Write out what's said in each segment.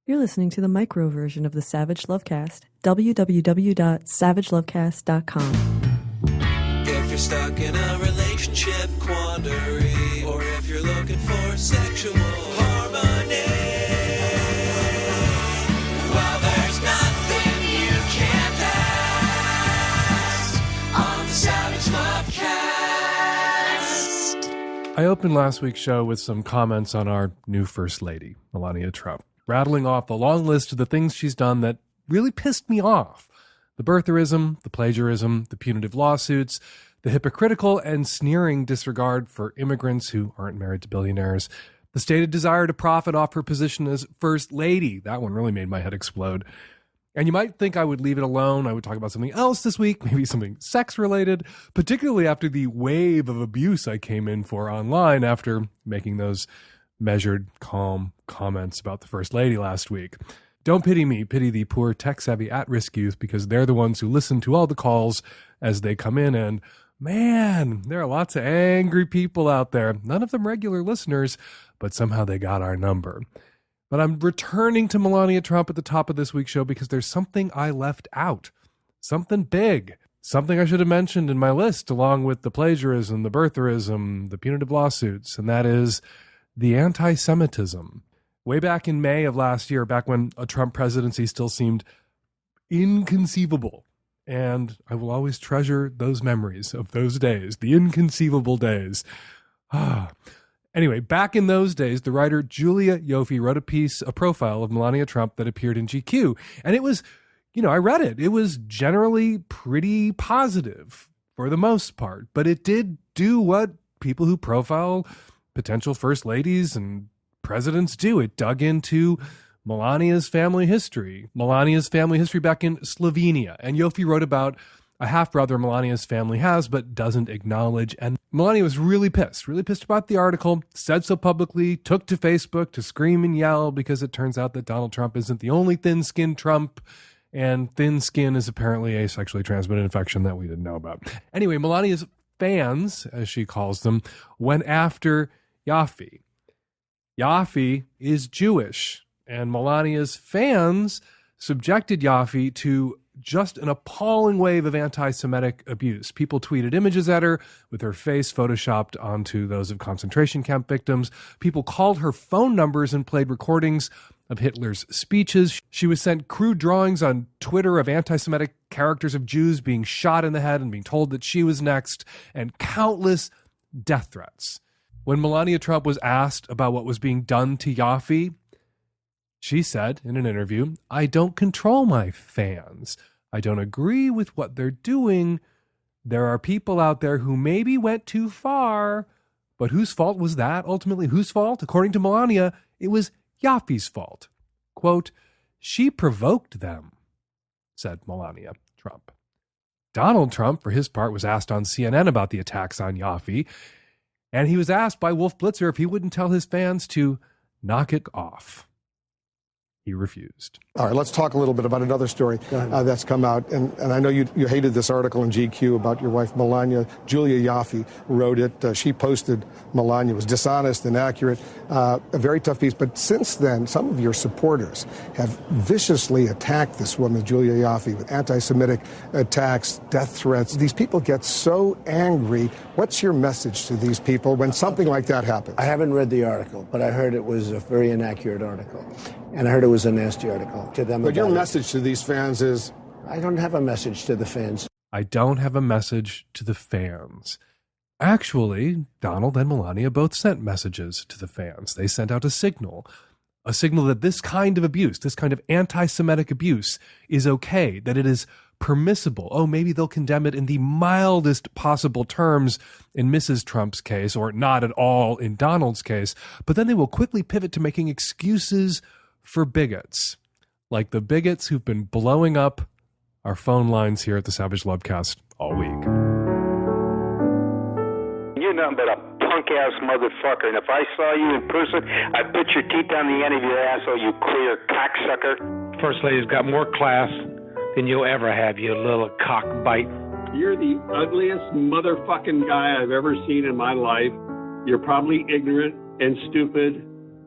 You're listening to the micro version of the Savage Lovecast. www.savagelovecast.com. If you're stuck in a relationship quandary, or if you're looking for sexual harmony, well, there's nothing you can't ask on the Savage Lovecast. I opened last week's show with some comments on our new First Lady, Melania Trump, rattling off a long list of the things she's done that really pissed me off. The birtherism, the plagiarism, the punitive lawsuits, the hypocritical and sneering disregard for immigrants who aren't married to billionaires, the stated desire to profit off her position as First Lady. That one really made my head explode. And you might think I would leave it alone. I would talk about something else this week, maybe something sex-related, particularly after the wave of abuse I came in for online after making those measured, calm comments about the First Lady last week. Don't pity me, pity the poor tech-savvy at-risk youth, because they're the ones who listen to all the calls as they come in, and man, there are lots of angry people out there, none of them regular listeners, but somehow they got our number. But I'm returning to Melania Trump at the top of this week's show because there's something I left out, something big, something I should have mentioned in my list along with the plagiarism, the birtherism, the punitive lawsuits, and that is the anti-Semitism. Way back in May of last year, back when a Trump presidency still seemed inconceivable, and I will always treasure those memories of those days, the inconceivable days. Anyway, back in those days, the writer Julia Ioffe wrote a profile of Melania Trump that appeared in GQ, and it was, I read it. It was generally pretty positive for the most part, but it did do what people who profile potential first ladies and presidents do. It dug into Melania's family history back in Slovenia. And Ioffe wrote about a half-brother Melania's family has, but doesn't acknowledge. And Melania was really pissed about the article, said so publicly, took to Facebook to scream and yell because it turns out that Donald Trump isn't the only thin-skinned Trump, and thin skin is apparently a sexually transmitted infection that we didn't know about. Anyway, Melania's fans, as she calls them, went after Ioffe. Ioffe is Jewish, and Melania's fans subjected Ioffe to just an appalling wave of anti-Semitic abuse. People tweeted images at her with her face photoshopped onto those of concentration camp victims. People called her phone numbers and played recordings of Hitler's speeches. She was sent crude drawings on Twitter of anti-Semitic characters of Jews being shot in the head and being told that she was next, and countless death threats. When Melania Trump was asked about what was being done to Ioffe, she said in an interview, "I don't control my fans. I don't agree with what they're doing. There are people out there who maybe went too far, but whose fault was that? Ultimately, whose fault? According to Melania, it was Ioffe's fault. Quote, she provoked them," said Melania Trump. Donald Trump, for his part, was asked on CNN about the attacks on Ioffe, and he was asked by Wolf Blitzer if he wouldn't tell his fans to knock it off. He refused. All right, let's talk a little bit about another story that's come out. And I know you hated this article in GQ about your wife, Melania. Julia Ioffe wrote it. She posted Melania was dishonest, inaccurate, a very tough piece. But since then, some of your supporters have viciously attacked this woman, Julia Ioffe, with anti-Semitic attacks, death threats. These people get so angry. What's your message to these people when something like that happens? I haven't read the article, but I heard it was a very inaccurate article. And I heard it was a nasty article to them. But your message to these fans is? I don't have a message to the fans. I don't have a message to the fans. Actually, Donald and Melania both sent messages to the fans. They sent out a signal that this kind of abuse, this kind of anti-Semitic abuse is okay, that it is permissible. Oh, maybe they'll condemn it in the mildest possible terms in Mrs. Trump's case, or not at all in Donald's case, but then they will quickly pivot to making excuses for bigots, like the bigots who've been blowing up our phone lines here at the Savage Lovecast all week. You're nothing but a punk-ass motherfucker, and if I saw you in person, I'd put your teeth on the end of your asshole, you clear cocksucker. First Lady's got more class than you'll ever have, you little cockbite. You're the ugliest motherfucking guy I've ever seen in my life. You're probably ignorant and stupid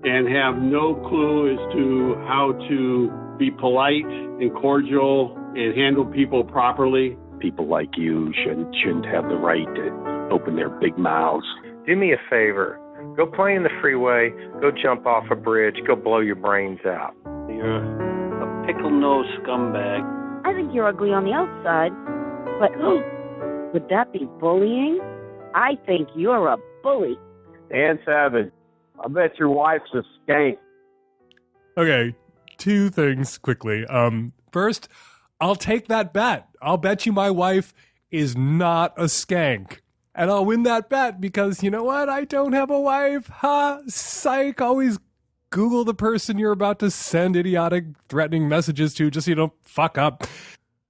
and have no clue as to how to be polite and cordial and handle people properly. People like you shouldn't have the right to open their big mouths. Do me a favor. Go play in the freeway. Go jump off a bridge. Go blow your brains out. You're a pickle-nosed scumbag. I think you're ugly on the outside, but would that be bullying? I think you're a bully. Dan Savage, I bet your wife's a skank. Okay, two things quickly. First, I'll take that bet. I'll bet you my wife is not a skank. And I'll win that bet because, you know what? I don't have a wife. Ha! Psych! Always Google the person you're about to send idiotic, threatening messages to just so you don't fuck up.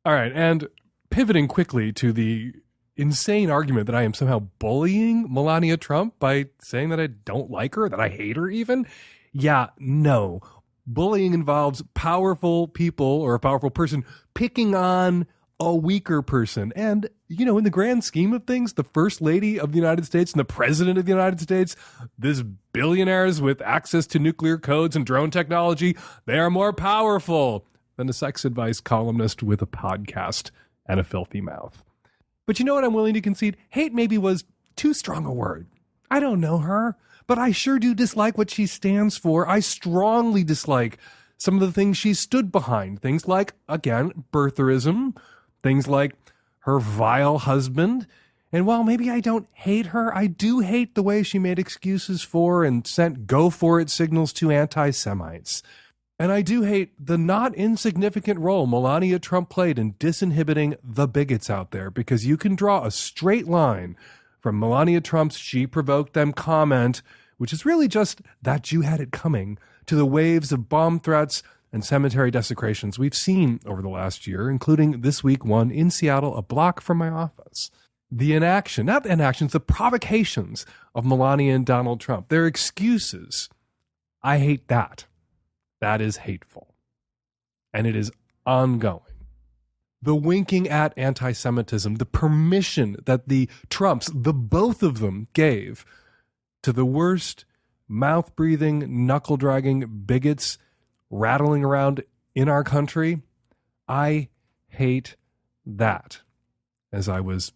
All right, and pivoting quickly to the insane argument that I am somehow bullying Melania Trump by saying that I don't like her, that I hate her even. Yeah, no. Bullying involves powerful people or a powerful person picking on a weaker person. And, you know, in the grand scheme of things, the First Lady of the United States and the President of the United States, these billionaires with access to nuclear codes and drone technology, they are more powerful than a sex advice columnist with a podcast and a filthy mouth. But you know what I'm willing to concede? Hate maybe was too strong a word. I don't know her, but I sure do dislike what she stands for. I strongly dislike some of the things she stood behind. Things like, again, birtherism. Things like her vile husband. And while maybe I don't hate her, I do hate the way she made excuses for and sent go-for-it signals to anti-Semites. And I do hate the not insignificant role Melania Trump played in disinhibiting the bigots out there, because you can draw a straight line from Melania Trump's "she provoked them" comment, which is really just that you had it coming, to the waves of bomb threats and cemetery desecrations we've seen over the last year, including this week one in Seattle, a block from my office. The inaction, not the inactions, the provocations of Melania and Donald Trump, their excuses. I hate that. That is hateful. And it is ongoing. The winking at anti-Semitism, the permission that the Trumps, the both of them, gave to the worst mouth-breathing, knuckle-dragging bigots rattling around in our country, I hate that. As I was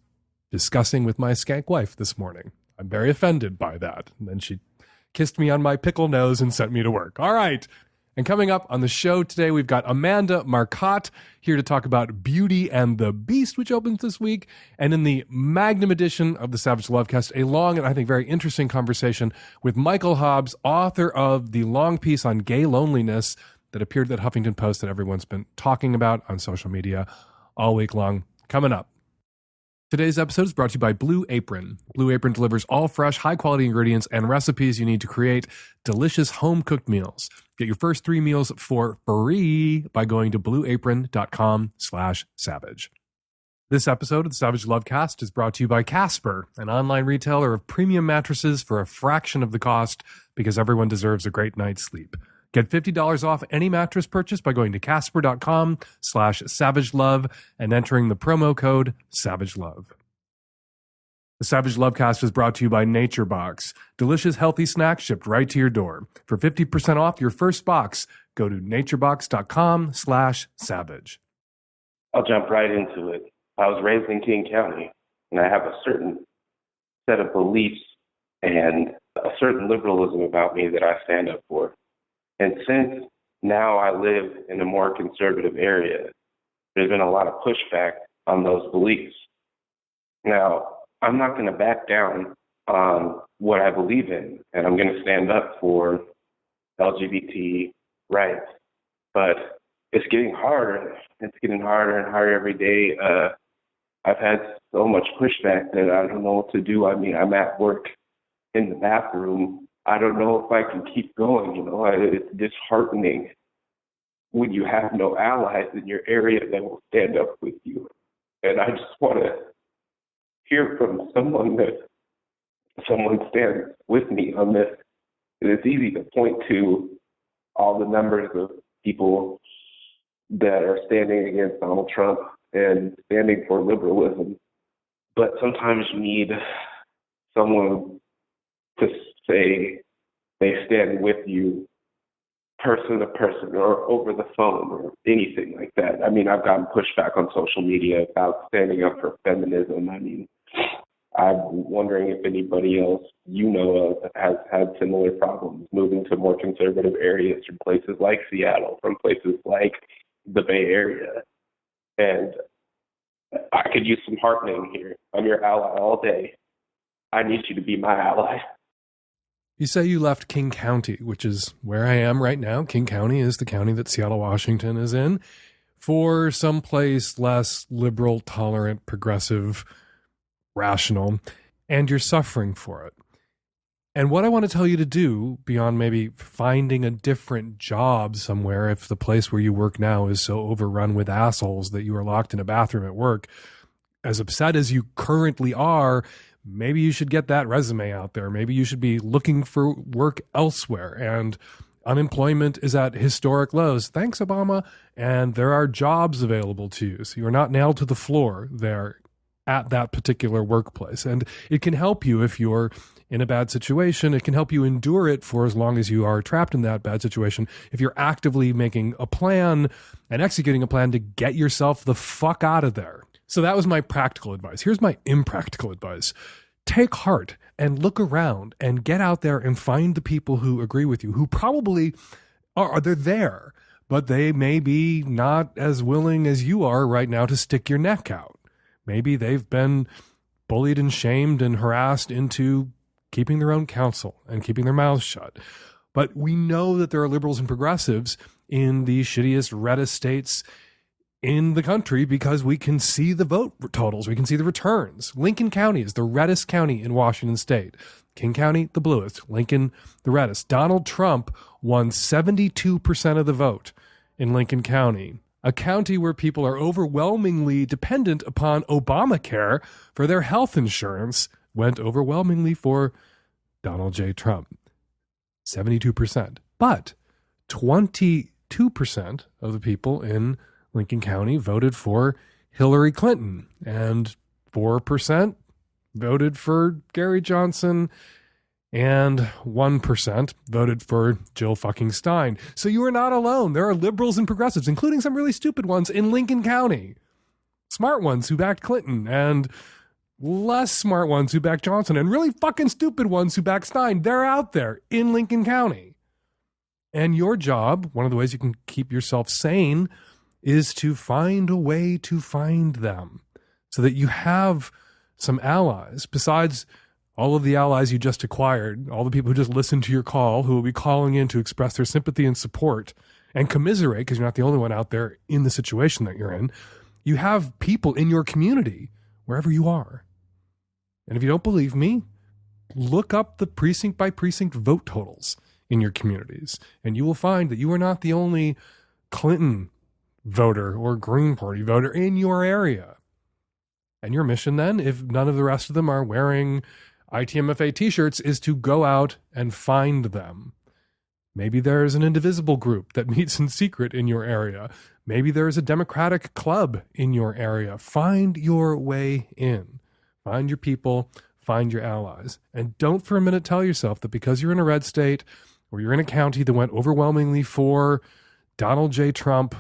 discussing with my skank wife this morning, I'm very offended by that. And then she kissed me on my pickle nose and sent me to work. All right. And coming up on the show today, we've got Amanda Marcotte here to talk about Beauty and the Beast, which opens this week. And in the Magnum edition of the Savage Lovecast, a long and I think very interesting conversation with Michael Hobbes, author of the long piece on gay loneliness that appeared at Huffington Post that everyone's been talking about on social media all week long. Coming up. Today's episode is brought to you by Blue Apron. Blue Apron delivers all fresh, high-quality ingredients and recipes you need to create delicious home-cooked meals. Get your first 3 meals for free by going to blueapron.com/savage. This episode of the Savage Lovecast is brought to you by Casper, an online retailer of premium mattresses for a fraction of the cost, because everyone deserves a great night's sleep. Get $50 off any mattress purchase by going to casper.com/savagelove and entering the promo code SAVAGELOVE. The Savage Lovecast is brought to you by Nature Box. Delicious, healthy snacks shipped right to your door. For 50% off your first box, go to naturebox.com/savage. I'll jump right into it. I was raised in King County, and I have a certain set of beliefs and a certain liberalism about me that I stand up for. And since now I live in a more conservative area, there's been a lot of pushback on those beliefs. Now, I'm not going to back down on what I believe in, and I'm going to stand up for LGBT rights. But it's getting harder. It's getting harder and harder every day. I've had so much pushback that I don't know what to do. I mean, I'm at work in the bathroom. I don't know if I can keep going. You know, it's disheartening when you have no allies in your area that will stand up with you. And I just want to hear from someone stands with me on this. It's easy to point to all the numbers of people that are standing against Donald Trump and standing for liberalism, but sometimes you need someone to say, they stand with you person to person or over the phone or anything like that. I mean, I've gotten pushback on social media about standing up for feminism. I mean, I'm wondering if anybody else you know of has had similar problems moving to more conservative areas from places like Seattle, from places like the Bay Area. And I could use some heartening here. I'm your ally all day. I need you to be my ally. You say you left King County, which is where I am right now. King County is the county that Seattle, Washington is in, for someplace less liberal, tolerant, progressive, rational, and you're suffering for it. And what I want to tell you to do, beyond maybe finding a different job somewhere, if the place where you work now is so overrun with assholes that you are locked in a bathroom at work, as upset as you currently are, maybe you should get that resume out there. Maybe you should be looking for work elsewhere. And unemployment is at historic lows. Thanks, Obama. And there are jobs available to you. So you're not nailed to the floor there at that particular workplace. And it can help you if you're in a bad situation. It can help you endure it for as long as you are trapped in that bad situation. If you're actively making a plan and executing a plan to get yourself the fuck out of there. So that was my practical advice. Here's my impractical advice. Take heart and look around and get out there and find the people who agree with you, who probably they're there, but they may be not as willing as you are right now to stick your neck out. Maybe they've been bullied and shamed and harassed into keeping their own counsel and keeping their mouths shut. But we know that there are liberals and progressives in the shittiest, reddest states in the country because we can see the vote totals. We can see the returns. Lincoln County is the reddest county in Washington state. King County, the bluest. Lincoln, the reddest. Donald Trump won 72% of the vote in Lincoln County, a county where people are overwhelmingly dependent upon Obamacare for their health insurance, went overwhelmingly for Donald J. Trump. 72%. But 22% of the people in Lincoln County voted for Hillary Clinton, and 4% voted for Gary Johnson, and 1% voted for Jill fucking Stein. So you are not alone. There are liberals and progressives, including some really stupid ones in Lincoln County. Smart ones who backed Clinton, and less smart ones who backed Johnson, and really fucking stupid ones who backed Stein. They're out there in Lincoln County. And your job, one of the ways you can keep yourself sane, is to find a way to find them so that you have some allies besides all of the allies you just acquired, all the people who just listened to your call, who will be calling in to express their sympathy and support and commiserate because you're not the only one out there in the situation that you're in. You have people in your community wherever you are. And if you don't believe me, look up the precinct by precinct vote totals in your communities, and you will find that you are not the only Clinton voter or Green Party voter in your area. And your mission then, if none of the rest of them are wearing ITMFA t-shirts, is to go out and find them. Maybe there's an indivisible group that meets in secret in your area. Maybe there's a Democratic club in your area. Find your way in. Find your people, find your allies. And don't for a minute tell yourself that because you're in a red state or you're in a county that went overwhelmingly for Donald J. Trump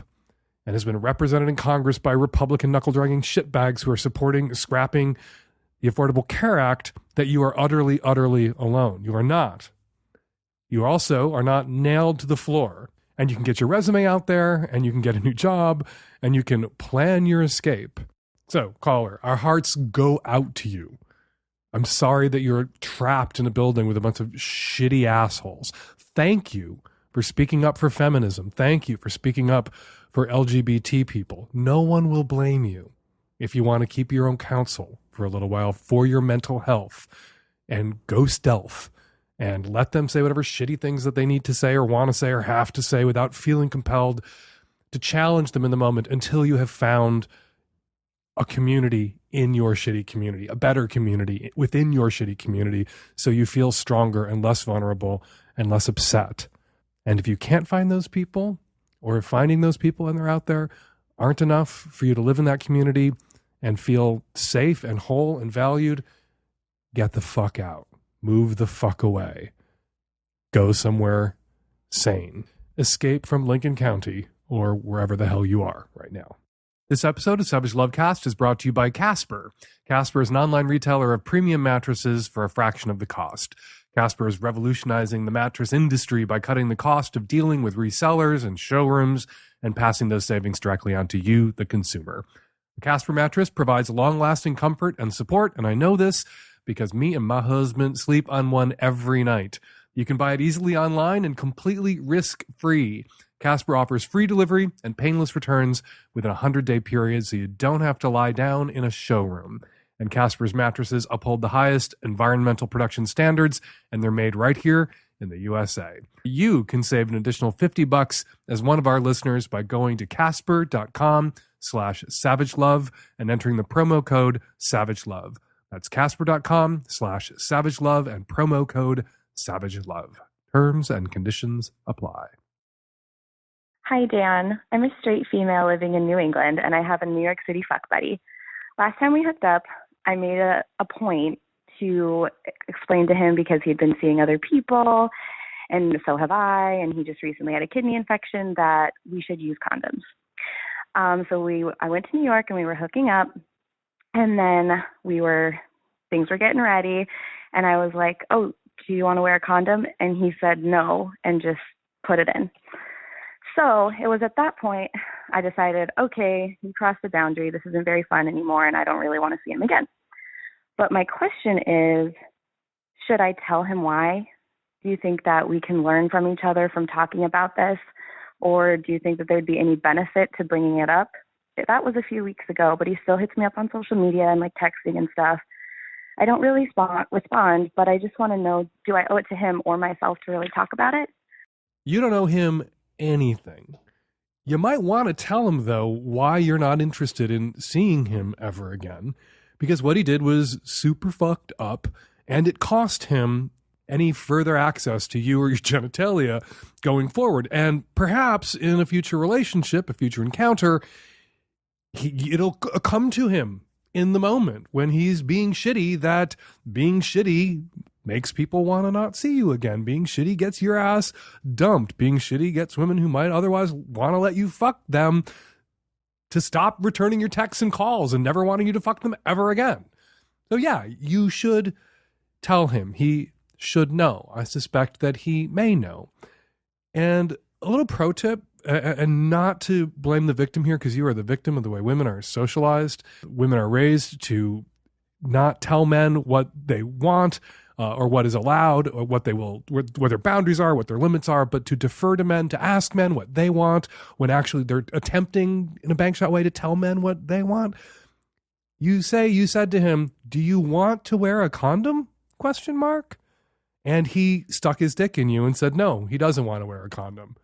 and has been represented in Congress by Republican knuckle-dragging shitbags who are scrapping the Affordable Care Act, that you are utterly, utterly alone. You are not. You also are not nailed to the floor. And you can get your resume out there, and you can get a new job, and you can plan your escape. So, caller, our hearts go out to you. I'm sorry that you're trapped in a building with a bunch of shitty assholes. Thank you for speaking up for feminism. Thank you for speaking up for LGBT people. No one will blame you if you want to keep your own counsel for a little while for your mental health and go stealth and let them say whatever shitty things that they need to say or want to say or have to say without feeling compelled to challenge them in the moment until you have found a community in your shitty community, a better community within your shitty community, so you feel stronger and less vulnerable and less upset. And if you can't find those people, or if finding those people and they're out there aren't enough for you to live in that community and feel safe and whole and valued, get the fuck out. Move the fuck away. Go somewhere sane. Escape from Lincoln County or wherever the hell you are right now. This episode of Savage Lovecast is brought to you by Casper. Casper is an online retailer of premium mattresses for a fraction of the cost. Casper is revolutionizing the mattress industry by cutting the cost of dealing with resellers and showrooms and passing those savings directly on to you, the consumer. The Casper mattress provides long-lasting comfort and support, and I know this because me and my husband sleep on one every night. You can buy it easily online and completely risk-free. Casper offers free delivery and painless returns within a 100-day period, so you don't have to lie down in a showroom. And Casper's mattresses uphold the highest environmental production standards, and they're made right here in the USA. You can save an additional $50 as one of our listeners by going to casper.com/savagelove and entering the promo code SAVAGELOVE. That's casper.com/savagelove and promo code SAVAGELOVE. Terms and conditions apply. Hi, Dan. I'm a straight female living in New England, and I have a New York City fuck buddy. Last time we hooked up, I made a point to explain to him because he'd been seeing other people, and so have I, and he just recently had a kidney infection, that we should use condoms. So I went to New York, and we were hooking up, and then things were getting ready, and I was like, oh, do you want to wear a condom? And he said no, and just put it in. So it was at that point I decided, okay, you crossed the boundary. This isn't very fun anymore, and I don't really want to see him again. But my question is, should I tell him why? Do you think that we can learn from each other from talking about this? Or do you think that there'd be any benefit to bringing it up? That was a few weeks ago, but he still hits me up on social media and like texting and stuff. I don't really respond, but I just want to know, do I owe it to him or myself to really talk about it? You don't owe him anything. You might want to tell him, though, why you're not interested in seeing him ever again, because what he did was super fucked up, and it cost him any further access to you or your genitalia going forward. And perhaps in a future relationship, a future encounter, it'll come to him in the moment when he's being shitty, that being shitty makes people want to not see you again. Being shitty gets your ass dumped. Being shitty gets women who might otherwise want to let you fuck them to stop returning your texts and calls and never wanting you to fuck them ever again. So yeah, you should tell him. He should know. I suspect that he may know. And a little pro tip, and not to blame the victim here, because you are the victim of the way women are socialized. Women are raised to not tell men what they want, or what is allowed, or what their boundaries are, what their limits are, but to defer to men, to ask men what they want, when actually they're attempting in a bank shot way to tell men what they want. You said to him, "Do you want to wear a condom?" ? And he stuck his dick in you and said, no, he doesn't want to wear a condom.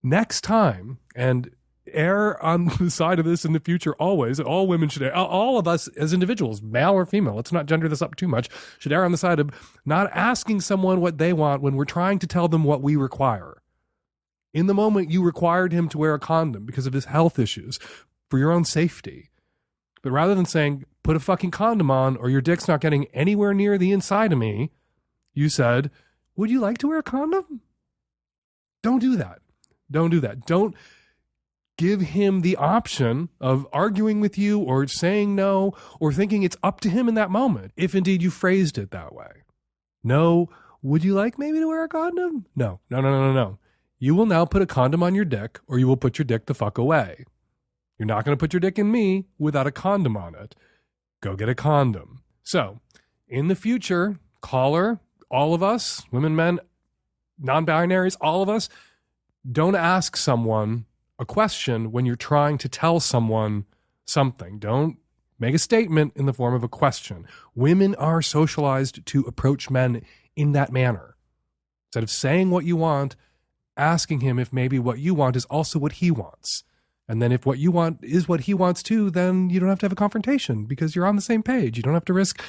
Next time, and err on the side of this in the future always, all women should, all of us as individuals, male or female, let's not gender this up too much, should err on the side of not asking someone what they want when we're trying to tell them what we require. In the moment, you required him to wear a condom because of his health issues, for your own safety. But rather than saying, put a fucking condom on or your dick's not getting anywhere near the inside of me, you said, would you like to wear a condom? Don't do that. Don't do that. Don't give him the option of arguing with you or saying no or thinking it's up to him in that moment, if indeed you phrased it that way. No, would you like maybe to wear a condom? No. You will now put a condom on your dick or you will put your dick the fuck away. You're not going to put your dick in me without a condom on it. Go get a condom. So, in the future, caller, all of us, women, men, non-binaries, all of us, don't ask someone a question when you're trying to tell someone something. Don't make a statement in the form of a question. Women are socialized to approach men in that manner. Instead of saying what you want, asking him if maybe what you want is also what he wants. And then if what you want is what he wants too, then you don't have to have a confrontation because you're on the same page. You don't have to risk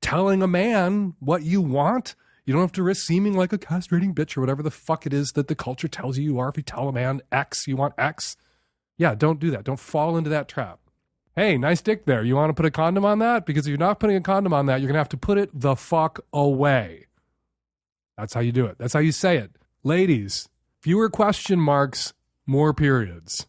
telling a man what you want. You don't have to risk seeming like a castrating bitch or whatever the fuck it is that the culture tells you are. If you tell a man X, you want X. Yeah, don't do that. Don't fall into that trap. Hey, nice dick there. You want to put a condom on that? Because if you're not putting a condom on that, you're going to have to put it the fuck away. That's how you do it. That's how you say it. Ladies, fewer question marks, more periods.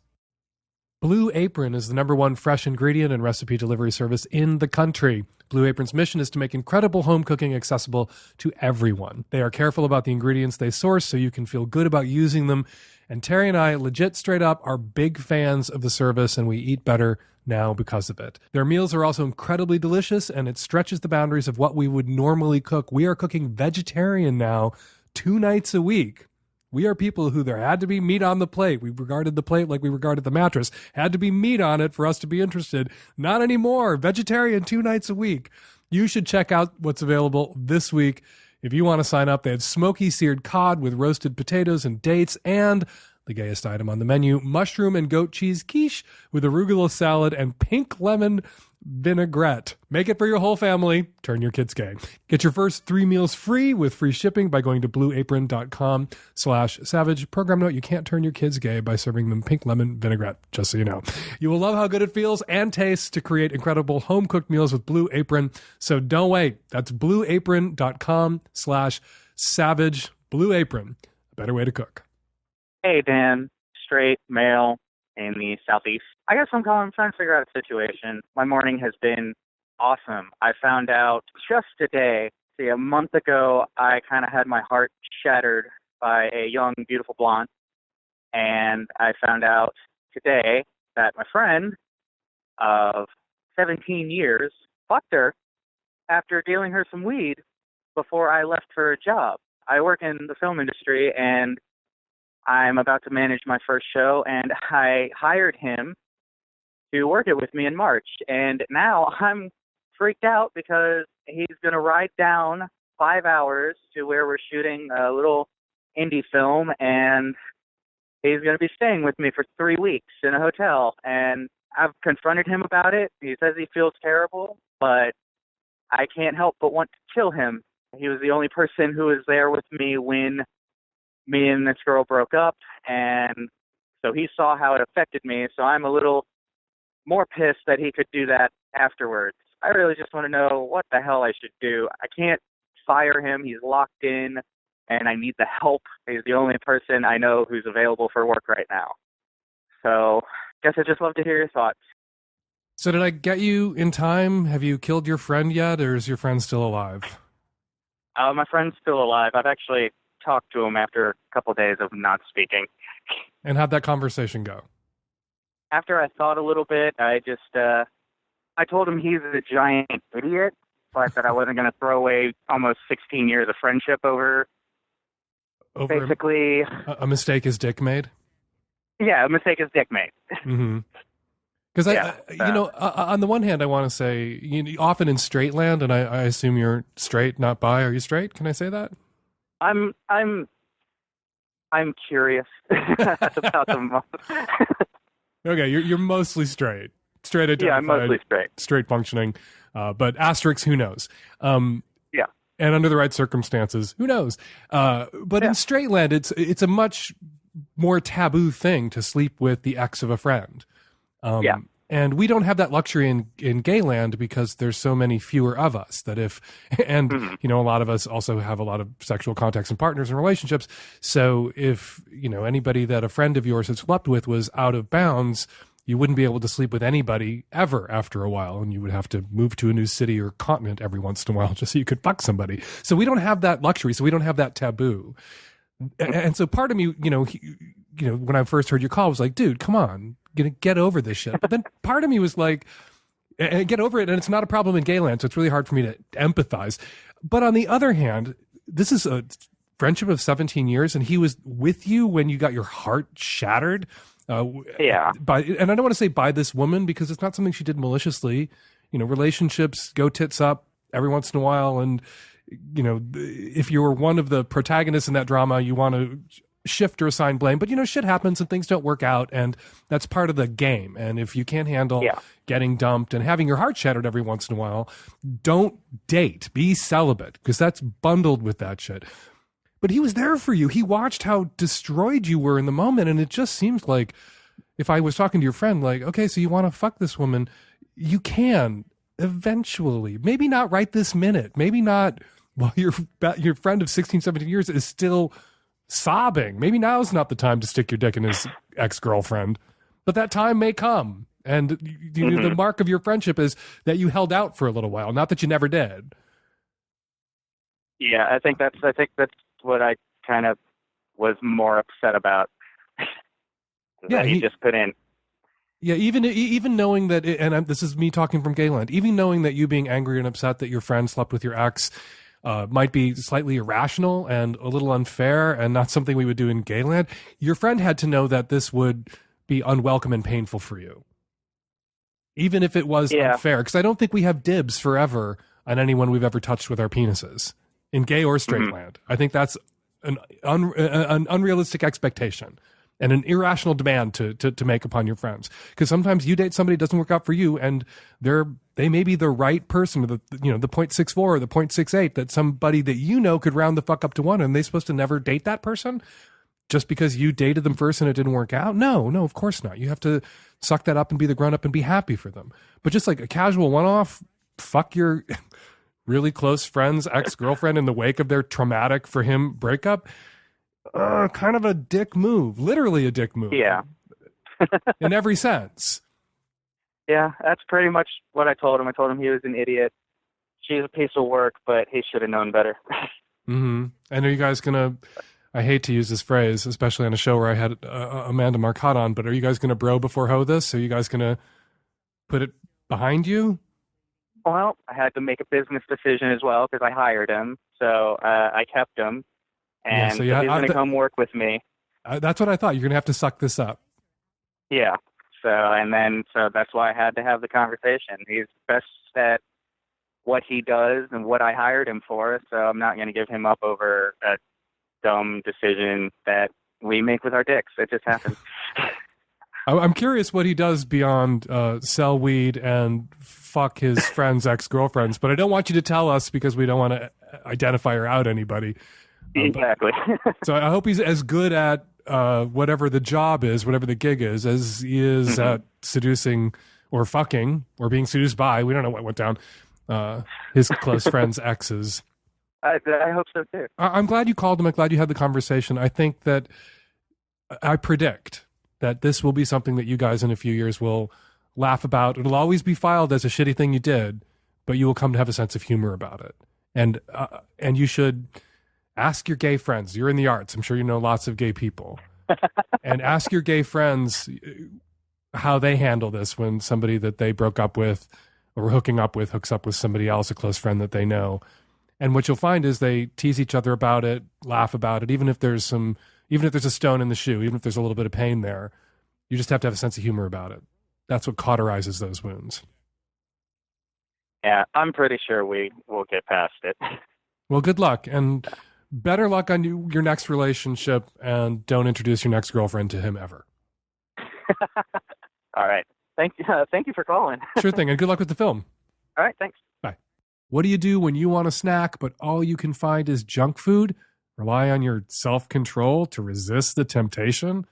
Blue Apron is the #1 fresh ingredient and recipe delivery service in the country. Blue Apron's mission is to make incredible home cooking accessible to everyone. They are careful about the ingredients they source so you can feel good about using them. And Terry and I, legit straight up, are big fans of the service, and we eat better now because of it. Their meals are also incredibly delicious, and it stretches the boundaries of what we would normally cook. We are cooking vegetarian now 2 nights a week. We are people who there had to be meat on the plate. We regarded the plate like we regarded the mattress. Had to be meat on it for us to be interested. Not anymore. Vegetarian 2 nights a week. You should check out what's available this week. If you want to sign up, they have smoky seared cod with roasted potatoes and dates, and the gayest item on the menu, mushroom and goat cheese quiche with arugula salad and pink lemon vinaigrette. Make it for your whole family. Turn your kids gay. Get your first 3 meals free with free shipping by going to blueapron.com/savage. Program note, you can't turn your kids gay by serving them pink lemon vinaigrette, just so you know. You will love how good it feels and tastes to create incredible home-cooked meals with Blue Apron. So don't wait. That's blueapron.com/savage. Blue Apron, a better way to cook. Hey, Dan, straight male in the Southeast. I guess I'm calling trying to figure out a situation. My morning has been awesome. I found out just today, a month ago, I kind of had my heart shattered by a young, beautiful blonde. And I found out today that my friend of 17 years fucked her after dealing her some weed before I left for a job. I work in the film industry, and I'm about to manage my first show, and I hired him to work it with me in March. And now I'm freaked out because he's going to ride down 5 hours to where we're shooting a little indie film, and he's going to be staying with me for 3 weeks in a hotel. And I've confronted him about it. He says he feels terrible, but I can't help but want to kill him. He was the only person who was there with me when me and this girl broke up, and so he saw how it affected me, so I'm a little more pissed that he could do that afterwards. I really just want to know what the hell I should do. I can't fire him. He's locked in, and I need the help. He's the only person I know who's available for work right now. So I guess I'd just love to hear your thoughts. So did I get you in time? Have you killed your friend yet, or is your friend still alive? My friend's still alive. I've actually talked to him after a couple days of not speaking. And how'd that conversation go? After I thought a little bit, I told him he's a giant idiot, but that I wasn't going to throw away almost 16 years of friendship over basically a mistake his dick made. Yeah, a mistake his dick made. Mm-hmm. Because on the one hand, I want to say, often in straight land, and I assume you're straight, not bi. Are you straight? Can I say that? I'm curious about the. Okay, you're mostly straight identified. Yeah, I'm mostly straight functioning, but asterisks, who knows? Yeah, and under the right circumstances, who knows? But in straight land, it's a much more taboo thing to sleep with the ex of a friend. And we don't have that luxury in gay land because there's so many fewer of us a lot of us also have a lot of sexual contacts and partners and relationships. So if, anybody that a friend of yours had slept with was out of bounds, you wouldn't be able to sleep with anybody ever after a while. And you would have to move to a new city or continent every once in a while just so you could fuck somebody. So we don't have that luxury. So we don't have that taboo. And so part of me, when I first heard your call, was like, dude, come on. Get over this shit. But then part of me was like, get over it. And it's not a problem in gay land, so it's really hard for me to empathize. But on the other hand, this is a friendship of 17 years, and he was with you when you got your heart shattered. And I don't want to say by this woman, because it's not something she did maliciously. Relationships go tits up every once in a while. And, if you're one of the protagonists in that drama, you want to shift or assign blame, but shit happens and things don't work out, and that's part of the game. And if you can't handle getting dumped and having your heart shattered every once in a while, don't date, be celibate, because that's bundled with that shit. But he was there for you. He watched how destroyed you were in the moment, and it just seems like if I was talking to your friend, like, okay, so you want to fuck this woman, you can eventually, maybe not right this minute, maybe not while your friend of 16, 17 years is still sobbing. Maybe now's not the time to stick your dick in his ex-girlfriend, but that time may come. And the mark of your friendship is that you held out for a little while, not that you never did. Yeah, I think that's what I kind of was more upset about. Yeah, he just put in. Yeah, even knowing that, this is me talking from Gayland, even knowing that you being angry and upset that your friend slept with your ex might be slightly irrational and a little unfair and not something we would do in Gayland, your friend had to know that this would be unwelcome and painful for you. Even if it was unfair, because I don't think we have dibs forever on anyone we've ever touched with our penises in gay or straight land. I think that's an unrealistic expectation and an irrational demand to make upon your friends. Because sometimes you date somebody, it doesn't work out for you, and they may be the right person, or the 0.64 or the 0.68 that somebody that you know could round the fuck up to 1, and they're supposed to never date that person just because you dated them first and it didn't work out? No, of course not. You have to suck that up and be the grown up and be happy for them. But just like a casual one-off, fuck your really close friend's ex-girlfriend in the wake of their traumatic for him breakup, kind of a dick move, literally a dick move. Yeah. In every sense. Yeah, that's pretty much what I told him. I told him he was an idiot. She's a piece of work, but he should have known better. And are you guys going to, I hate to use this phrase, especially on a show where I had Amanda Marcotte on, but are you guys going to bro before hoe this? Are you guys going to put it behind you? Well, I had to make a business decision as well because I hired him. So I kept him. And so he's going to come work with me. That's what I thought. You're going to have to suck this up. Yeah. So that's why I had to have the conversation. He's best at what he does and what I hired him for. So I'm not going to give him up over a dumb decision that we make with our dicks. It just happens. I'm curious what he does beyond sell weed and fuck his friends' ex-girlfriends, but I don't want you to tell us because we don't want to identify or out anybody. Exactly. So I hope he's as good at whatever the job is, whatever the gig is, as he is at seducing or fucking or being seduced by, we don't know what went down, his close friends' exes. I hope so too. I'm glad you called him. I'm glad you had the conversation. I think that I predict that this will be something that you guys in a few years will laugh about. It'll always be filed as a shitty thing you did, but you will come to have a sense of humor about it. And you should ask your gay friends. You're in the arts. I'm sure you know lots of gay people. And ask your gay friends how they handle this when somebody that they broke up with or were hooking up with hooks up with somebody else, a close friend that they know. And what you'll find is they tease each other about it, laugh about it, even if there's a stone in the shoe, even if there's a little bit of pain there, you just have to have a sense of humor about it. That's what cauterizes those wounds. Yeah, I'm pretty sure we will get past it. Well, good luck, and better luck on your next relationship, and don't introduce your next girlfriend to him ever. All right. Thank you for calling. Sure thing, and good luck with the film. All right, thanks. Bye. What do you do when you want a snack, but all you can find is junk food? Rely on your self-control to resist the temptation?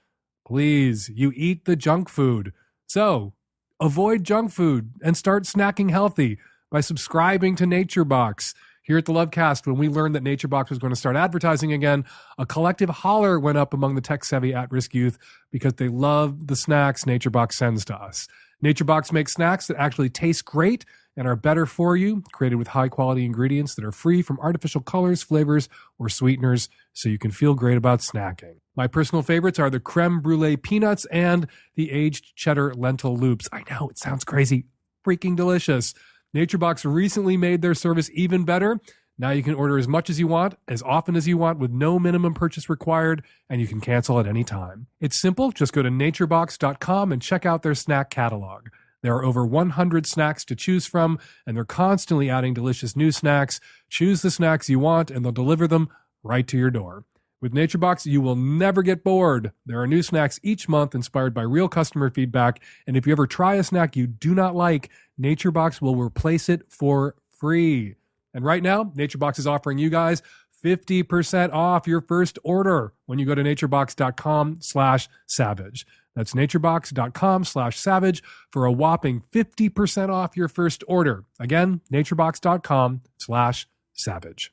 Please, you eat the junk food. So, avoid junk food and start snacking healthy by subscribing to NatureBox. Here at the Lovecast, when we learned that NatureBox was going to start advertising again, a collective holler went up among the tech-savvy at-risk youth because they love the snacks NatureBox sends to us. NatureBox makes snacks that actually taste great and are better for you, created with high-quality ingredients that are free from artificial colors, flavors, or sweeteners, so you can feel great about snacking. My personal favorites are the creme brulee peanuts and the aged cheddar lentil loops. I know, it sounds crazy. Freaking delicious. NatureBox recently made their service even better. Now you can order as much as you want, as often as you want, with no minimum purchase required, and you can cancel at any time. It's simple. Just go to naturebox.com and check out their snack catalog. There are over 100 snacks to choose from, and they're constantly adding delicious new snacks. Choose the snacks you want, and they'll deliver them right to your door. With NatureBox, you will never get bored. There are new snacks each month inspired by real customer feedback, and if you ever try a snack you do not like, NatureBox will replace it for free. And right now, NatureBox is offering you guys 50% off your first order when you go to naturebox.com/savage. That's naturebox.com/savage for a whopping 50% off your first order. Again, naturebox.com/savage.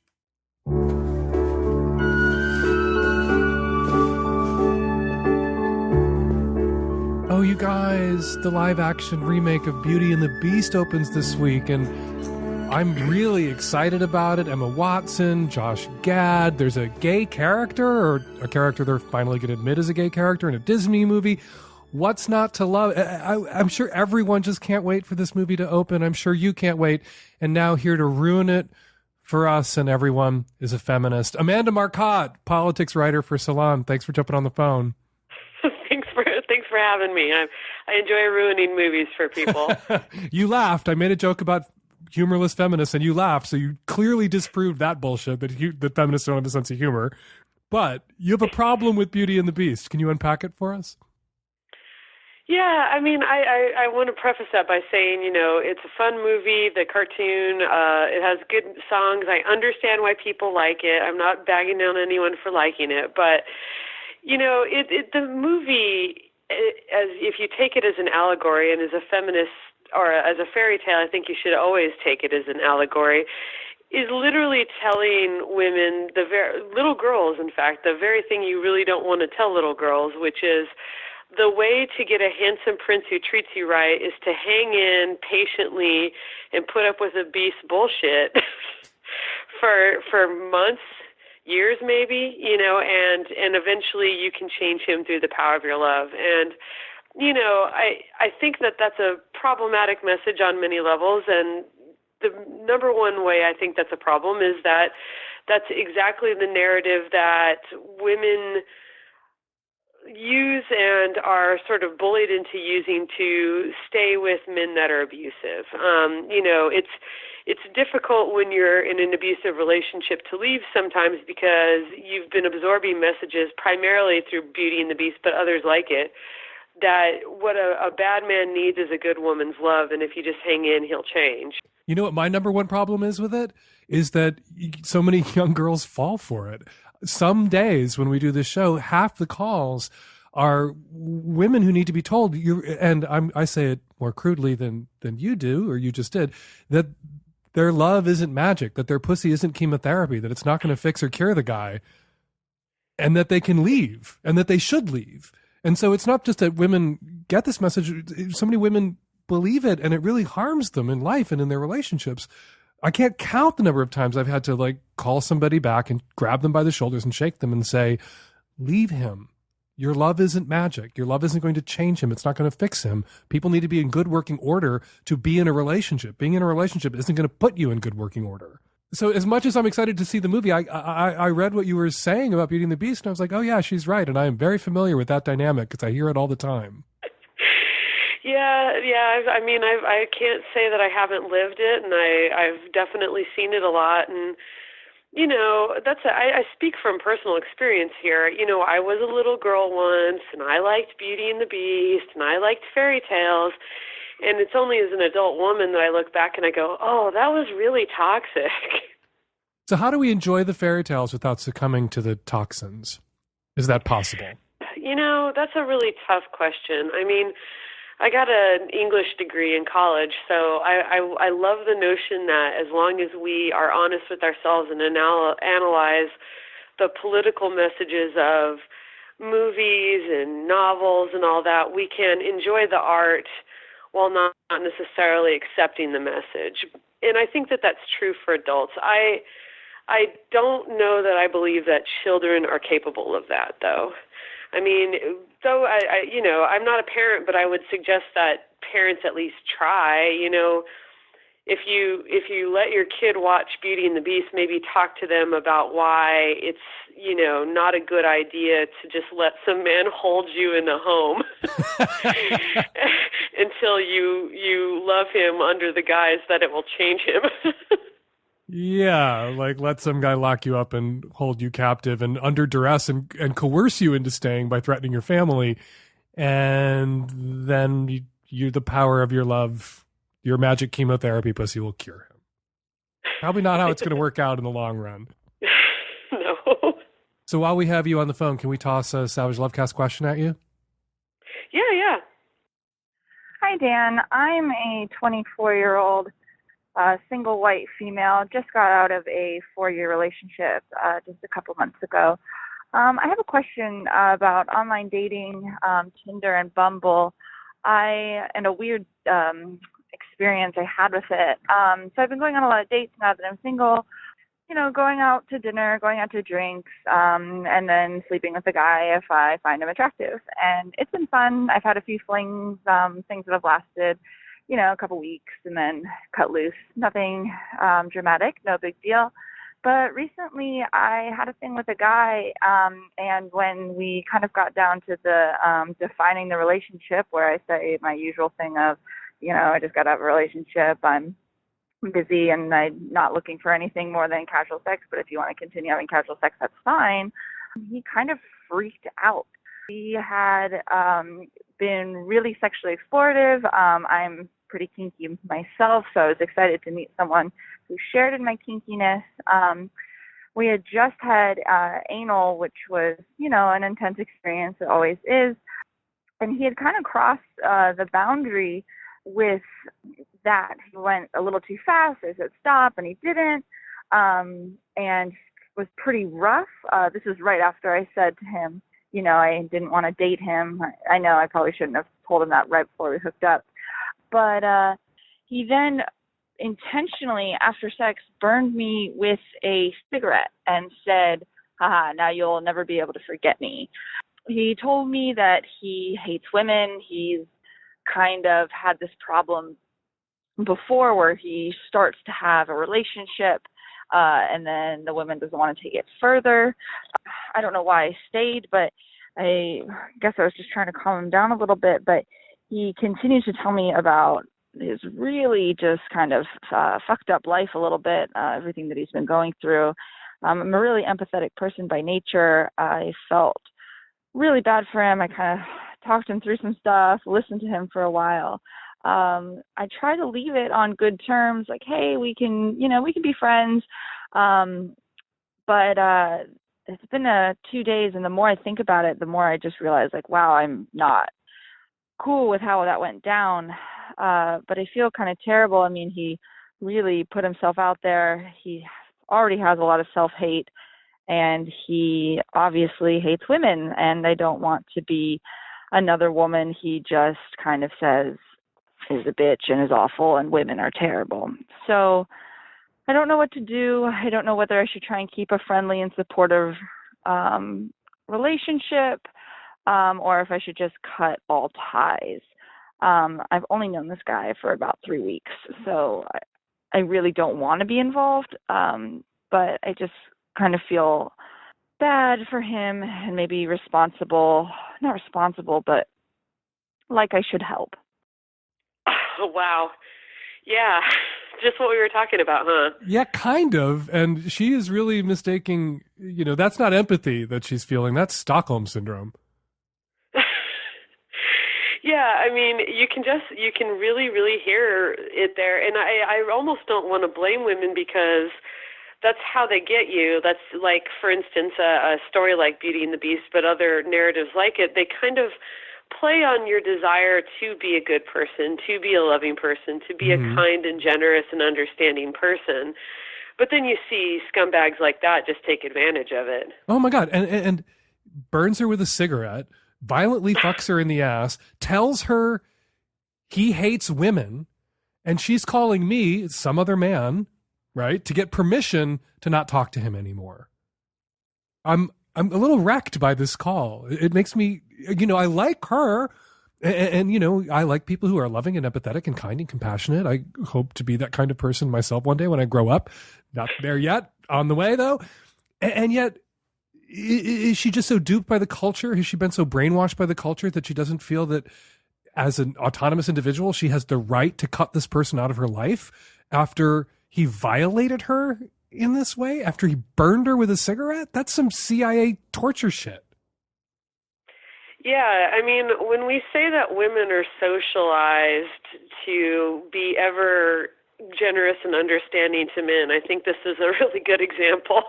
Oh, you guys, the live-action remake of Beauty and the Beast opens this week, and I'm really excited about it. Emma Watson, Josh Gad, there's a gay character, or a character they're finally going to admit is a gay character in a Disney movie. What's not to love? I'm sure everyone just can't wait for this movie to open. I'm sure you can't wait. And now here to ruin it for us and everyone is a feminist. Amanda Marcotte, politics writer for Salon. Thanks for jumping on the phone. Thanks for having me. I enjoy ruining movies for people. You laughed. I made a joke about humorless feminists, and you laughed. So you clearly disproved that bullshit that feminists don't have a sense of humor. But you have a problem with Beauty and the Beast. Can you unpack it for us? Yeah, I mean, I want to preface that by saying, it's a fun movie, the cartoon, it has good songs. I understand why people like it. I'm not bagging on anyone for liking it, but, the movie, as if you take it as an allegory and as a feminist or as a fairy tale, I think you should always take it as an allegory, is literally telling women, little girls, in fact, the very thing you really don't want to tell little girls, which is, the way to get a handsome prince who treats you right is to hang in patiently and put up with a beast bullshit for months, years maybe, and eventually you can change him through the power of your love. And, I think that that's a problematic message on many levels. And the number one way I think that's a problem is that that's exactly the narrative that women use and are sort of bullied into using to stay with men that are abusive. It's difficult when you're in an abusive relationship to leave sometimes because you've been absorbing messages primarily through Beauty and the Beast, but others like it, that what a bad man needs is a good woman's love, and if you just hang in, he'll change. You know what my number one problem is with it? Is that so many young girls fall for it. Some days when we do this show, half the calls are women who need to be told, I say it more crudely than you do, or you just did, that their love isn't magic, that their pussy isn't chemotherapy, that it's not going to fix or cure the guy, and that they can leave, and that they should leave. And so it's not just that women get this message, so many women believe it, and it really harms them in life and in their relationships. I can't count the number of times I've had to call somebody back and grab them by the shoulders and shake them and say, leave him. Your love isn't magic. Your love isn't going to change him. It's not going to fix him. People need to be in good working order to be in a relationship. Being in a relationship isn't going to put you in good working order. So as much as I'm excited to see the movie, I read what you were saying about Beauty and the Beast, and I was like, oh yeah, she's right. And I am very familiar with that dynamic because I hear it all the time. Yeah. I mean, I can't say that I haven't lived it, and I've definitely seen it a lot. And I speak from personal experience here. I was a little girl once, and I liked Beauty and the Beast, and I liked fairy tales. And it's only as an adult woman that I look back and I go, oh, that was really toxic. So how do we enjoy the fairy tales without succumbing to the toxins? Is that possible? That's a really tough question. I mean, I got an English degree in college, so I love the notion that as long as we are honest with ourselves and analyze the political messages of movies and novels and all that, we can enjoy the art while not necessarily accepting the message. And I think that that's true for adults. I don't know that I believe that children are capable of that, though. I mean, though I'm not a parent, but I would suggest that parents at least try. If you let your kid watch Beauty and the Beast, maybe talk to them about why it's not a good idea to just let some man hold you in the home until you love him under the guise that it will change him. Yeah, let some guy lock you up and hold you captive and under duress and coerce you into staying by threatening your family. And then you the power of your love, your magic chemotherapy pussy will cure him. Probably not how it's going to work out in the long run. No. So while we have you on the phone, can we toss a Savage Lovecast question at you? Yeah. Hi, Dan. I'm a 24-year-old single white female, just got out of a 4-year relationship just a couple months ago. I have a question about online dating, Tinder and Bumble, and a weird experience I had with it. So I've been going on a lot of dates now that I'm single, going out to dinner, going out to drinks, and then sleeping with a guy if I find him attractive. And it's been fun. I've had a few flings, things that have lasted, a couple weeks and then cut loose. Nothing dramatic, no big deal. But recently I had a thing with a guy, and when we kind of got down to the defining the relationship, where I say my usual thing of, I just got to have a relationship, I'm busy and I'm not looking for anything more than casual sex, but if you want to continue having casual sex, that's fine. He kind of freaked out. He had been really sexually explorative. I'm pretty kinky myself, so I was excited to meet someone who shared in my kinkiness. We had just had anal, which was, an intense experience. It always is. And he had kind of crossed the boundary with that. He went a little too fast. I said stop, and he didn't. And was pretty rough. This was right after I said to him, I didn't want to date him. I know I probably shouldn't have told him that right before we hooked up. But he then intentionally, after sex, burned me with a cigarette and said, haha, now you'll never be able to forget me. He told me that he hates women. He's kind of had this problem before where he starts to have a relationship and then the woman doesn't want to take it further. I don't know why I stayed, but I guess I was just trying to calm him down a little bit. But he continues to tell me about his really just kind of fucked up life a little bit, everything that he's been going through. I'm a really empathetic person by nature. I felt really bad for him. I kind of talked him through some stuff, listened to him for a while. I try to leave it on good terms, like, hey, we can be friends. But it's been 2 days, and the more I think about it, the more I just realize, like, wow, I'm not cool with how that went down. But I feel kind of terrible. I mean, he really put himself out there. He already has a lot of self-hate, and he obviously hates women, and I don't want to be another woman he just kind of says is a bitch and is awful and women are terrible. So I don't know what to do. I don't know whether I should try and keep a friendly and supportive relationship or if I should just cut all ties. I've only known this guy for about 3 weeks, so I really don't want to be involved, but I just kind of feel bad for him and maybe not responsible, but like I should help. Oh, wow. Yeah, just what we were talking about, huh? Yeah, kind of. And she is really mistaking, that's not empathy that she's feeling. That's Stockholm Syndrome. Yeah, I mean, you can really, really hear it there. And I almost don't want to blame women because that's how they get you. That's like, for instance, a story like Beauty and the Beast, but other narratives like it, they kind of play on your desire to be a good person, to be a loving person, to be a kind and generous and understanding person. But then you see scumbags like that just take advantage of it. Oh, my God. And burns her with a cigarette, violently fucks her in the ass, tells her he hates women, and she's calling me, some other man, right, to get permission to not talk to him anymore. I'm a little wrecked by this call. It makes me, I like her, and I like people who are loving and empathetic and kind and compassionate. I hope to be that kind of person myself one day when I grow up. Not there yet, on the way though. And yet, is she just so duped by the culture? Has she been so brainwashed by the culture that she doesn't feel that as an autonomous individual, she has the right to cut this person out of her life after he violated her in this way, after he burned her with a cigarette? That's some CIA torture shit. Yeah, I mean, when we say that women are socialized to be ever generous and understanding to men, I think this is a really good example.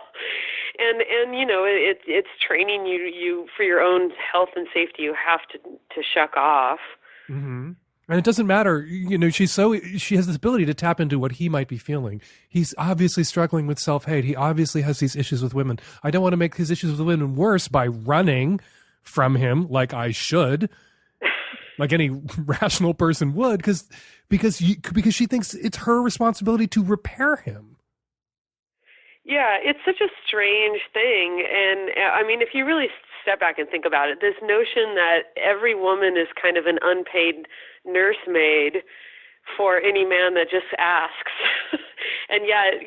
And it's training you for your own health and safety. You have to shuck off. Mm-hmm. And it doesn't matter, she has this ability to tap into what he might be feeling. He's obviously struggling with self-hate. He obviously has these issues with women. I don't want to make his issues with women worse by running from him like I should, like any rational person would, because she thinks it's her responsibility to repair him. Yeah, it's such a strange thing. And I mean, if you really step back and think about it, this notion that every woman is kind of an unpaid nursemaid for any man that just asks. And yet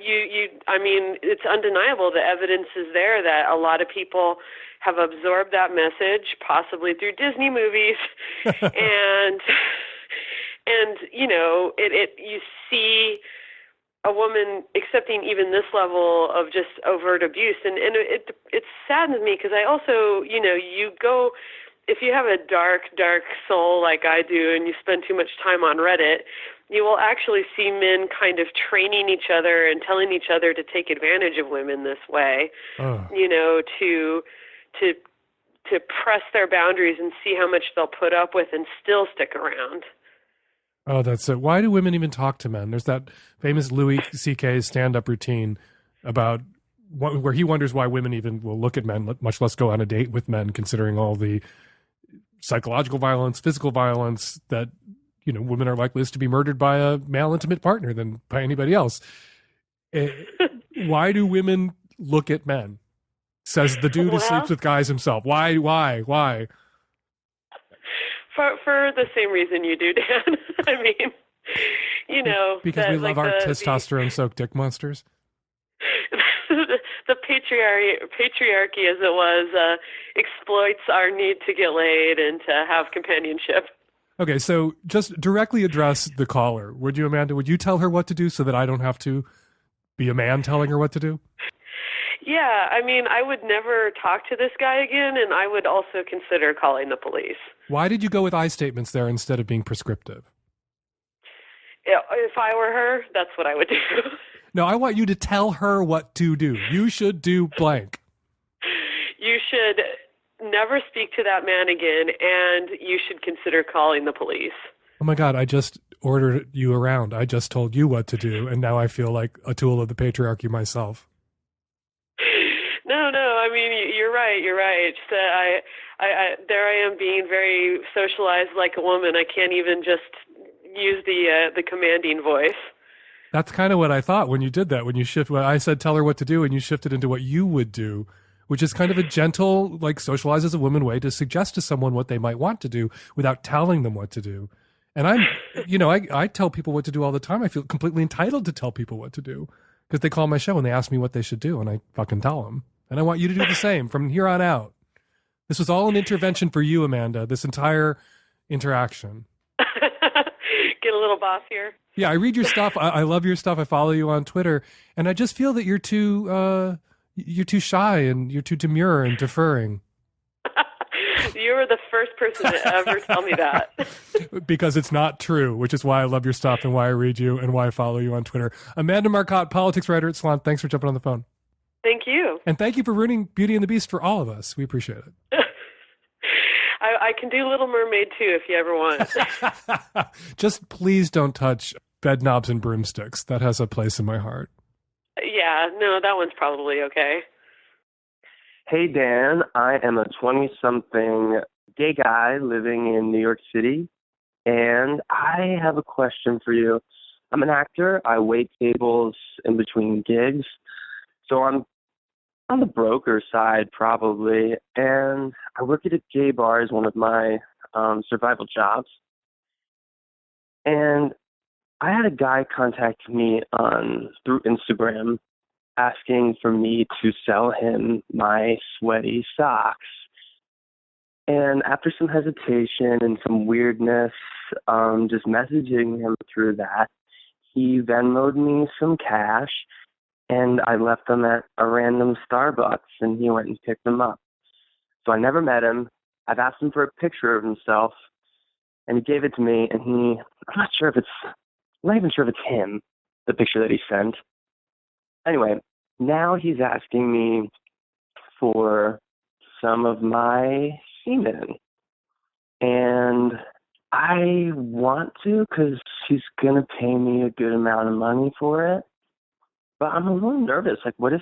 I mean, it's undeniable. The evidence is there that a lot of people have absorbed that message, possibly through Disney movies. and you see a woman accepting even this level of just overt abuse. And it saddens me because I also, you go, if you have a dark, dark soul like I do and you spend too much time on Reddit, you will actually see men kind of training each other and telling each other to take advantage of women this way, to press their boundaries and see how much they'll put up with and still stick around. Oh, that's it. Why do women even talk to men? There's that famous Louis C.K.'s stand-up routine about where he wonders why women even will look at men, much less go on a date with men, considering all the psychological violence, physical violence that, women are likely to be murdered by a male intimate partner than by anybody else. Why do women look at men? Says the dude who sleeps with guys himself. Why? For the same reason you do, Dan. I mean, because we love our testosterone-soaked dick monsters. The patriarchy, as it was, exploits our need to get laid and to have companionship. Okay, so just directly address the caller. Would you, Amanda? Would you tell her what to do so that I don't have to be a man telling her what to do? Yeah, I mean, I would never talk to this guy again, and I would also consider calling the police. Why did you go with I statements there instead of being prescriptive? If I were her, that's what I would do. No, I want you to tell her what to do. You should do blank. You should never speak to that man again, and you should consider calling the police. Oh my God, I just ordered you around. I just told you what to do, and now I feel like a tool of the patriarchy myself. No, I mean, you're right. So there I am being very socialized like a woman. I can't even just use the commanding voice. That's kind of what I thought when you did that, when I said tell her what to do and you shifted into what you would do, which is kind of a gentle, like socialize as a woman way to suggest to someone what they might want to do without telling them what to do. And I tell people what to do all the time. I feel completely entitled to tell people what to do because they call my show and they ask me what they should do and I fucking tell them. And I want you to do the same from here on out. This was all an intervention for you, Amanda, this entire interaction. Get a little boss here. Yeah, I read your stuff. I love your stuff. I follow you on Twitter. And I just feel that you're too shy and you're too demure and deferring. You were the first person to ever tell me that. Because it's not true, which is why I love your stuff and why I read you and why I follow you on Twitter. Amanda Marcotte, politics writer at Salon. Thanks for jumping on the phone. Thank you. And thank you for ruining Beauty and the Beast for all of us. We appreciate it. I can do Little Mermaid too if you ever want. Just please don't touch bed knobs and broomsticks. That has a place in my heart. Yeah, no, that one's probably okay. Hey, Dan. I am a 20-something gay guy living in New York City, and I have a question for you. I'm an actor. I wait tables in between gigs, so I'm on the broker side probably, and I work at a gay bar as one of my survival jobs. And I had a guy contact me through Instagram asking for me to sell him my sweaty socks. And after some hesitation and some weirdness, just messaging him through that, he Venmo'd me some cash, and I left them at a random Starbucks, and he went and picked them up. So I never met him. I've asked him for a picture of himself, and he gave it to me, and I'm not even sure if it's him, the picture that he sent. Anyway, now he's asking me for some of my semen. And I want to because she's going to pay me a good amount of money for it. But I'm a little nervous. Like, what if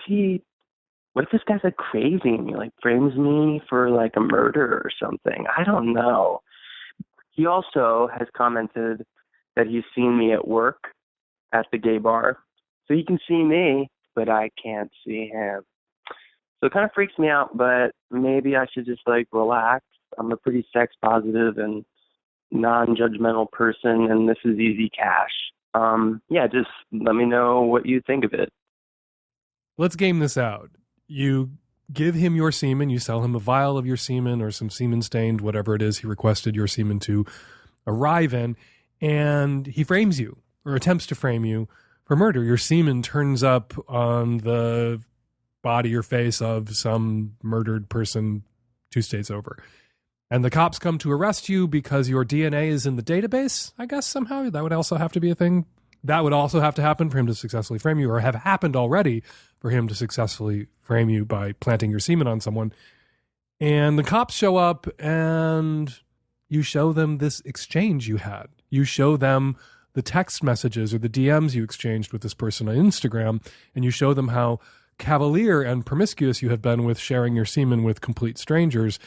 this guy's like crazy and he like frames me for like a murder or something? I don't know. He also has commented that he's seen me at work at the gay bar. So he can see me, but I can't see him. So it kind of freaks me out, but maybe I should just like relax. I'm a pretty sex positive and non-judgmental person, and this is easy cash. Just let me know what you think of it. Let's game this out. You give him your semen, you sell him a vial of your semen or some semen stained, whatever it is he requested your semen to arrive in, and he frames you or attempts to frame you for murder. Your semen turns up on the body or face of some murdered person 2 states over. And the cops come to arrest you because your DNA is in the database, I guess somehow. That would also have to be a thing. That would also have to happen for him to successfully frame you, or have happened already for him to successfully frame you by planting your semen on someone. And the cops show up and you show them this exchange you had. You show them the text messages or the DMs you exchanged with this person on Instagram, and you show them how cavalier and promiscuous you have been with sharing your semen with complete strangers.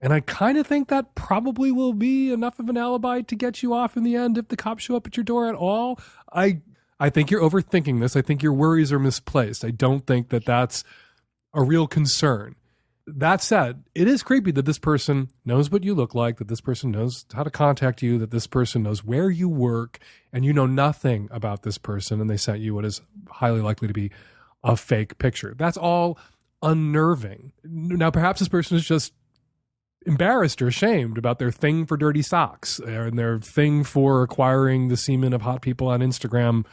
And I kind of think that probably will be enough of an alibi to get you off in the end if the cops show up at your door at all. I think you're overthinking this. I think your worries are misplaced. I don't think that that's a real concern. That said, it is creepy that this person knows what you look like, that this person knows how to contact you, that this person knows where you work, and you know nothing about this person, and they sent you what is highly likely to be a fake picture. That's all unnerving. Now, perhaps this person is just embarrassed or ashamed about their thing for dirty socks and their thing for acquiring the semen of hot people on Instagram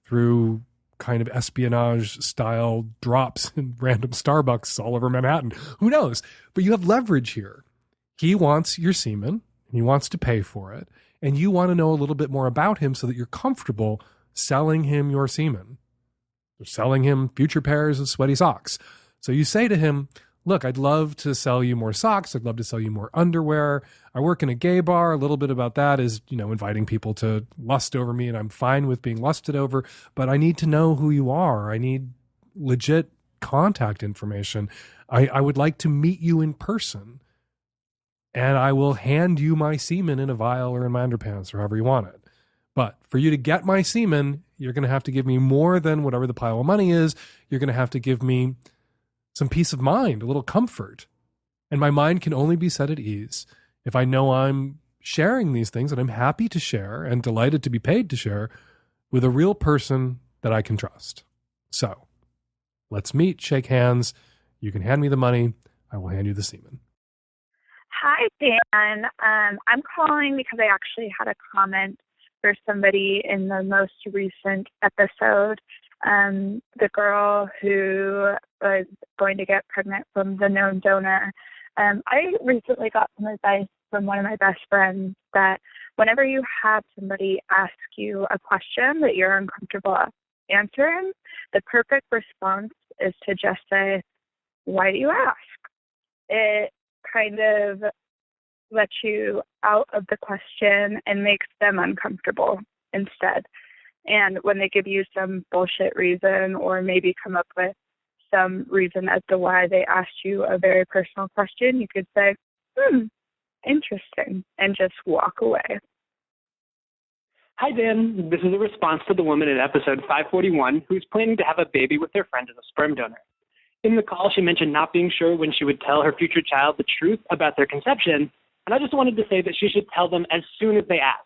through kind of espionage style drops in random Starbucks all over Manhattan. Who knows? But you have leverage here. He wants your semen and he wants to pay for it. And you want to know a little bit more about him so that you're comfortable selling him your semen. Or selling him future pairs of sweaty socks. So you say to him, look, I'd love to sell you more socks. I'd love to sell you more underwear. I work in a gay bar. A little bit about that is, inviting people to lust over me, and I'm fine with being lusted over, but I need to know who you are. I need legit contact information. I would like to meet you in person, and I will hand you my semen in a vial or in my underpants or however you want it. But for you to get my semen, you're going to have to give me more than whatever the pile of money is. You're going to have to give me some peace of mind, a little comfort. And my mind can only be set at ease if I know I'm sharing these things, and I'm happy to share and delighted to be paid to share with a real person that I can trust. So let's meet, shake hands. You can hand me the money. I will hand you the semen. Hi, Dan. I'm calling because I actually had a comment for somebody in the most recent episode. The girl who was going to get pregnant from the known donor. I recently got some advice from one of my best friends that whenever you have somebody ask you a question that you're uncomfortable answering, the perfect response is to just say, why do you ask? It kind of lets you out of the question and makes them uncomfortable instead. And when they give you some bullshit reason or maybe come up with some reason as to why they asked you a very personal question, you could say, interesting, and just walk away. Hi, Dan. This is a response to the woman in episode 541 who's planning to have a baby with her friend as a sperm donor. In the call, she mentioned not being sure when she would tell her future child the truth about their conception, and I just wanted to say that she should tell them as soon as they ask.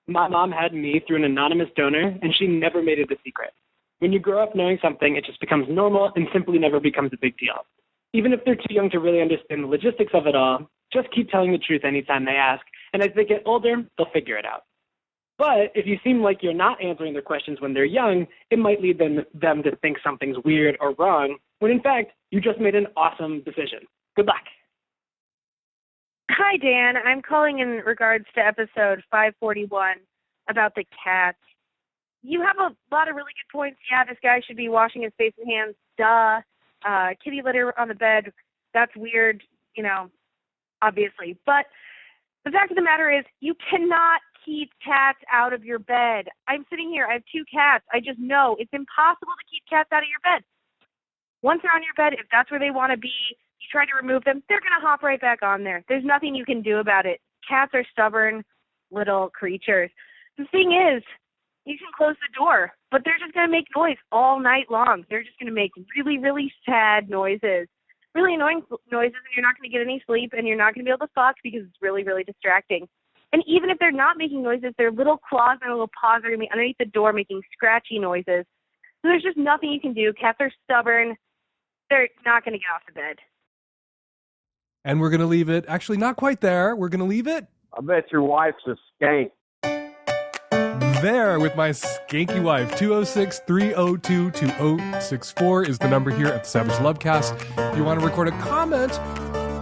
My mom had me through an anonymous donor, and she never made it a secret. When you grow up knowing something, it just becomes normal and simply never becomes a big deal. Even if they're too young to really understand the logistics of it all, just keep telling the truth anytime they ask, and as they get older, they'll figure it out. But if you seem like you're not answering their questions when they're young, it might lead them to think something's weird or wrong, when in fact, you just made an awesome decision. Good luck. Hi, Dan. I'm calling in regards to episode 541 about the cat. You have a lot of really good points. Yeah, this guy should be washing his face and hands. Duh. Kitty litter on the bed. That's weird, obviously. But The fact of the matter is, you cannot keep cats out of your bed. I'm sitting here. I have 2 cats. I just know it's impossible to keep cats out of your bed. Once they're on your bed, if that's where they want to be, you try to remove them, they're going to hop right back on there. There's nothing you can do about it. Cats are stubborn little creatures. The thing is, you can close the door, but they're just going to make noise all night long. They're just going to make really, really sad noises, really annoying noises, and you're not going to get any sleep, and you're not going to be able to fuck because it's really, really distracting. And even if they're not making noises, their little claws and their little paws are going to be underneath the door making scratchy noises. So there's just nothing you can do. Cats are stubborn. They're not going to get off the bed. And we're going to leave it, actually not quite there. We're going to leave it I bet your wife's a skank. there with my skanky wife. 206-302-2064 is the number here at the Savage Lovecast. If you want to record a comment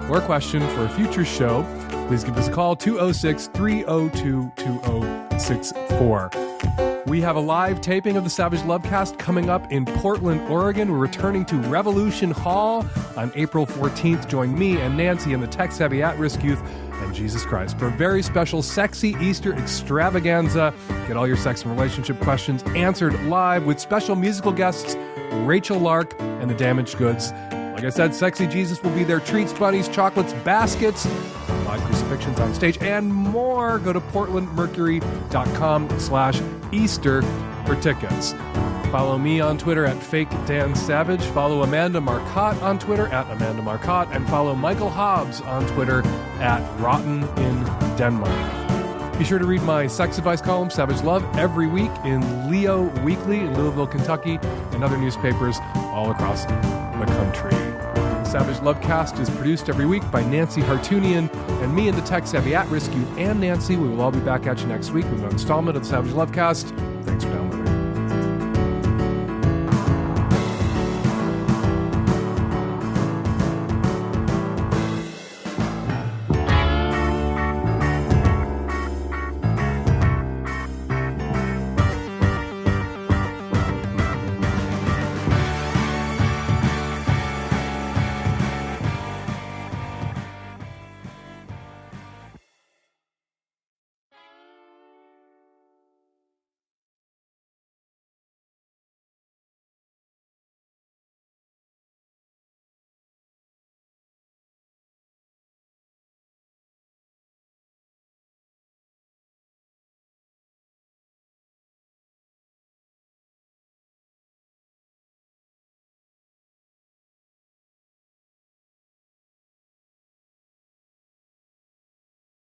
or question for a future show, please give us a call, 206-302-2064. We have a live taping of the Savage Lovecast coming up in Portland, Oregon. We're returning to Revolution Hall on April 14th. Join me and Nancy and the tech-savvy at-risk youth and Jesus Christ for a very special Sexy Easter extravaganza. Get all your sex and relationship questions answered live with special musical guests Rachel Lark and the Damaged Goods. Like I said, Sexy Jesus will be there. Treats, bunnies, chocolates, baskets, live crucifixions on stage, and more. Go to portlandmercury.com/Easter for tickets. Follow me on Twitter at FakeDanSavage. Follow Amanda Marcotte on Twitter at Amanda Marcotte. And follow Michael Hobbes on Twitter at Rotten in Denmark. Be sure to read my sex advice column, Savage Love, every week in Leo Weekly in Louisville, Kentucky, and other newspapers all across the country. The Savage Lovecast is produced every week by Nancy Hartunian and me and the tech-savvy at-risk youth and Nancy. We will all be back at you next week with an installment of the Savage Lovecast. Thanks for downloading.